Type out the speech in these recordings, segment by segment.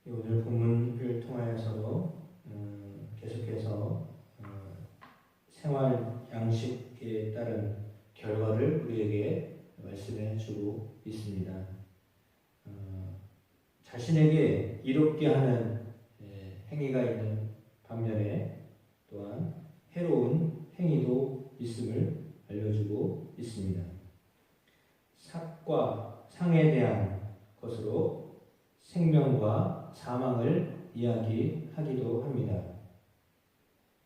오늘 본문을 통하여서도 계속해서 생활 양식에 따른 결과를 우리에게 말씀해 주고 있습니다. 자신에게 이롭게 하는 행위가 있는 반면에 또한 해로운 행위도 있음을 알려주고 있습니다. 삭과 상에 대한 것으로 생명과 사망을 이야기하기도 합니다.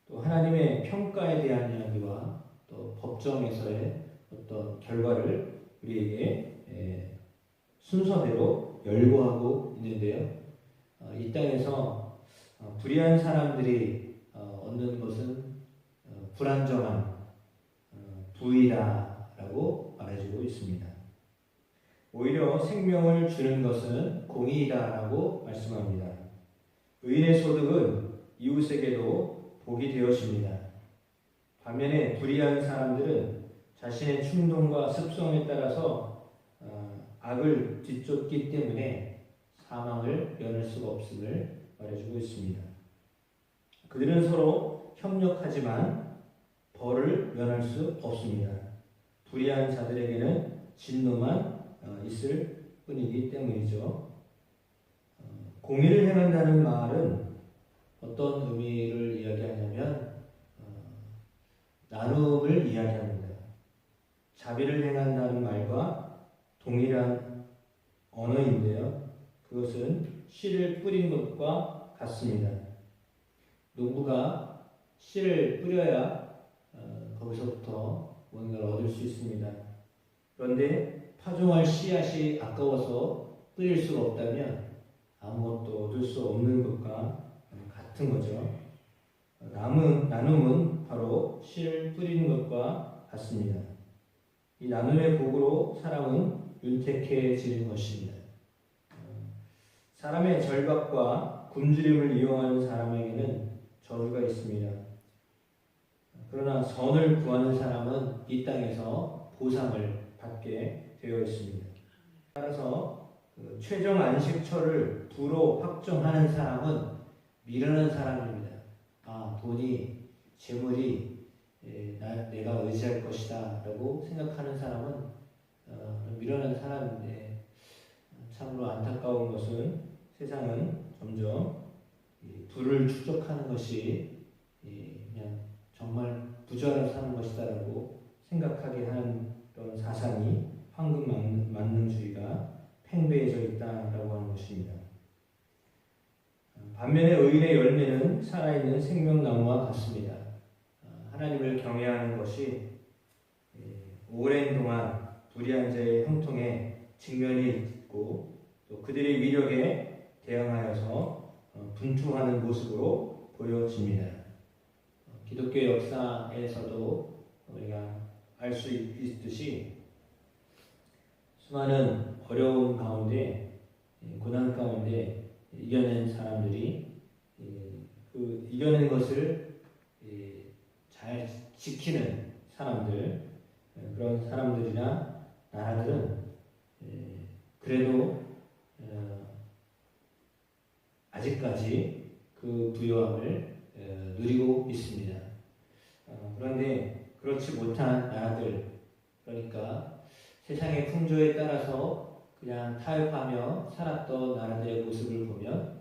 또 하나님의 평가에 대한 이야기와 또 법정에서의 어떤 결과를 우리에게 순서대로 열거하고 있는데요. 이 땅에서 불의한 사람들이 얻는 것은 불안정한 부의다라고 말해주고 있습니다. 오히려 생명을 주는 것은 공의이다라고 말씀합니다. 의인의 소득은 이웃에게도 복이 되어집니다. 반면에 불의한 사람들은 자신의 충동과 습성에 따라서 악을 뒤쫓기 때문에 사망을 면할 수가 없음을 말해주고 있습니다. 그들은 서로 협력하지만 벌을 면할 수 없습니다. 불의한 자들에게는 진노만 있을 뿐이기 때문이죠. 공의를 행한다는 말은 어떤 의미를 이야기하냐면 나눔을 이야기합니다. 자비를 행한다는 말과 동일한 언어인데요. 그것은 씨를 뿌린 것과 같습니다. 농부가 씨를 뿌려야 거기서부터 뭔가를 얻을 수 있습니다. 그런데 파종할 씨앗이 아까워서 뿌릴 수가 없다면 아무것도 얻을 수 없는 것과 같은 거죠. 나눔은 바로 씨를 뿌리는 것과 같습니다. 이 나눔의 복으로 사람은 윤택해지는 것입니다. 사람의 절박과 굶주림을 이용하는 사람에게는 저주가 있습니다. 그러나 선을 구하는 사람은 이 땅에서 보상을 받게 되어 있습니다. 따라서 최종 안식처를 부로 확정하는 사람은 미련한 사람입니다. 돈이, 재물이 내가 의지할 것이다 라고 생각하는 사람은 미련한 사람인데, 참으로 안타까운 것은 세상은 점점 부를 축적하는 것이 그냥 정말 부자로 사는 것이다 라고 생각하게 하는 그런 사상이 황금 만능주의가 팽배해져 있다라고 하는 것입니다. 반면에 의인의 열매는 살아있는 생명나무와 같습니다. 하나님을 경외하는 것이 오랜 동안 불의한 자의 형통에 직면이 있고 또 그들의 위력에 대항하여서 분투하는 모습으로 보여집니다. 기독교 역사에서도 우리가 알 수 있듯이 수많은 어려움 가운데, 고난 가운데 이겨낸 사람들이 그 이겨낸 것을 잘 지키는 사람들, 그런 사람들이나 나라들은 그래도 아직까지 그 부유함을 누리고 있습니다. 그런데 그렇지 못한 나라들, 그러니까 세상의 풍조에 따라서 그냥 타협하며 살았던 나라들의 모습을 보면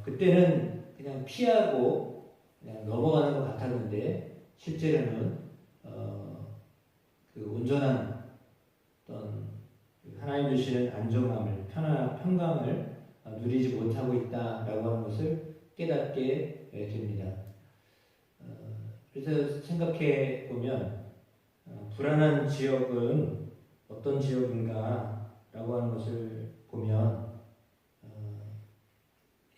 그때는 그냥 피하고 그냥 넘어가는 것 같았는데 실제로는 그 온전한 어떤 하나님 주시는 안정감을, 평강을 누리지 못하고 있다라고 하는 것을 깨닫게 됩니다. 그래서 생각해 보면 불안한 지역은 어떤 지역인가 라고 하는 것을 보면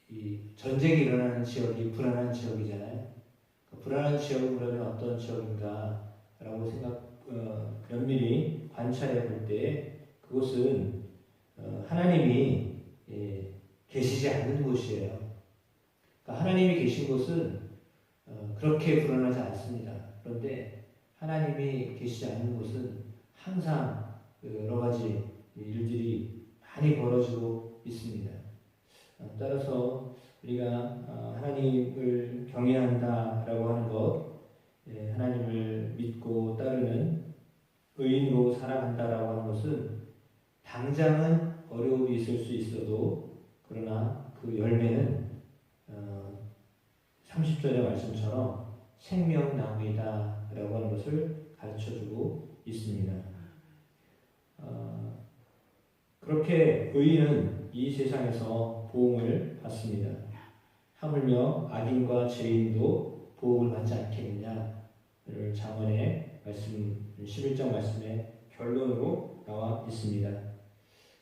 이 전쟁이 일어나는 지역이 불안한 지역이잖아요. 그 불안한 지역은 그러면 어떤 지역인가 라고 면밀히 관찰해 볼 때 그곳은 하나님이 계시지 않는 곳이에요. 그러니까 하나님이 계신 곳은 그렇게 불안하지 않습니다. 그런데 하나님이 계시지 않는 곳은 항상 여러 가지 일들이 많이 벌어지고 있습니다. 따라서 우리가 하나님을 경외한다라고 하는 것, 하나님을 믿고 따르는 의인으로 살아간다라고 하는 것은 당장은 어려움이 있을 수 있어도 그러나 그 열매는 30절의 말씀처럼 생명나무이다 라고 하는 것을 가르쳐주고 있습니다. 그렇게 의인은 이 세상에서 보응을 받습니다. 하물며 악인과 죄인도 보응을 받지 않겠느냐를 잠언의 말씀 11장 말씀의 결론으로 나와 있습니다.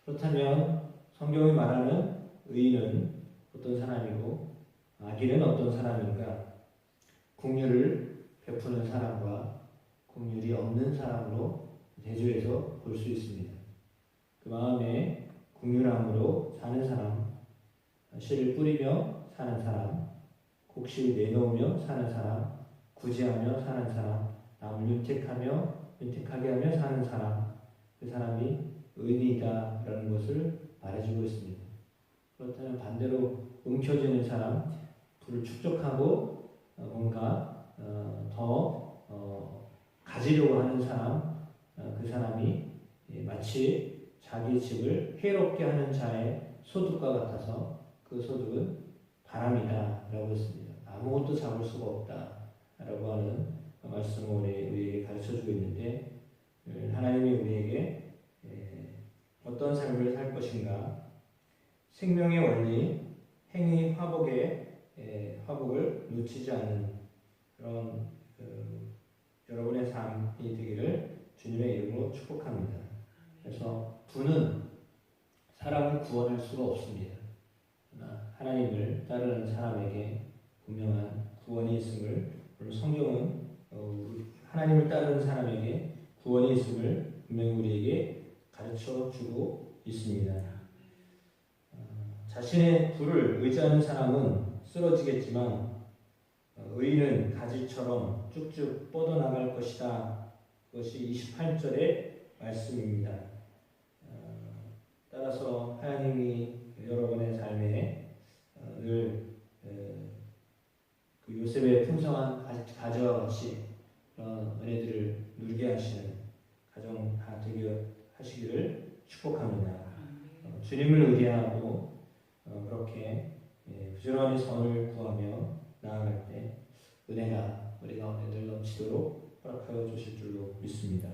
그렇다면 성경이 말하는 의인은 어떤 사람이고 악인은 어떤 사람인가? 긍휼을 베푸는 사람과 긍휼이 없는 사람으로 대조해서 볼 수 있습니다. 그 마음에 긍휼함으로 사는 사람, 씨를 뿌리며 사는 사람, 곡식을 내놓으며 사는 사람, 구제하며 사는 사람, 남을 윤택하게 하며 사는 사람, 그 사람이 의인이다라는 것을 말해주고 있습니다. 그렇다면 반대로 움켜쥐는 사람, 불을 축적하고 뭔가 더 가지려고 하는 사람, 그 사람이 마치 자기 집을 해롭게 하는 자의 소득과 같아서 그 소득은 바람이다 라고 했습니다. 아무것도 잡을 수가 없다 라고 하는 말씀을 우리에게 가르쳐주고 있는데, 하나님이 우리에게 어떤 삶을 살 것인가, 생명의 원리, 행위 화복을 놓치지 않는 그런 여러분의 삶이 되기를 주님의 이름으로 축복합니다. 그래서 부는 사람을 구원할 수가 없습니다. 그러나 하나님을 따르는 사람에게 분명한 구원이 있음을, 성경은 하나님을 따르는 사람에게 구원이 있음을 분명히 우리에게 가르쳐 주고 있습니다. 자신의 부를 의지하는 사람은 쓰러지겠지만 의인은 가지처럼 쭉쭉 뻗어나갈 것이다. 그것이 28절의 말씀입니다. 따라서 하나님이 여러분의 삶에 늘 그 요셉의 풍성한 가지와 같이 그런 은혜들을 누리게 하시는 가정 다 되게 하시기를 축복합니다. 주님을 의뢰하고 그렇게 부지런히 선을 구하며 나아갈 때 은혜가 우리 가운데 늘 넘치도록 허락하여 주실 줄로 믿습니다.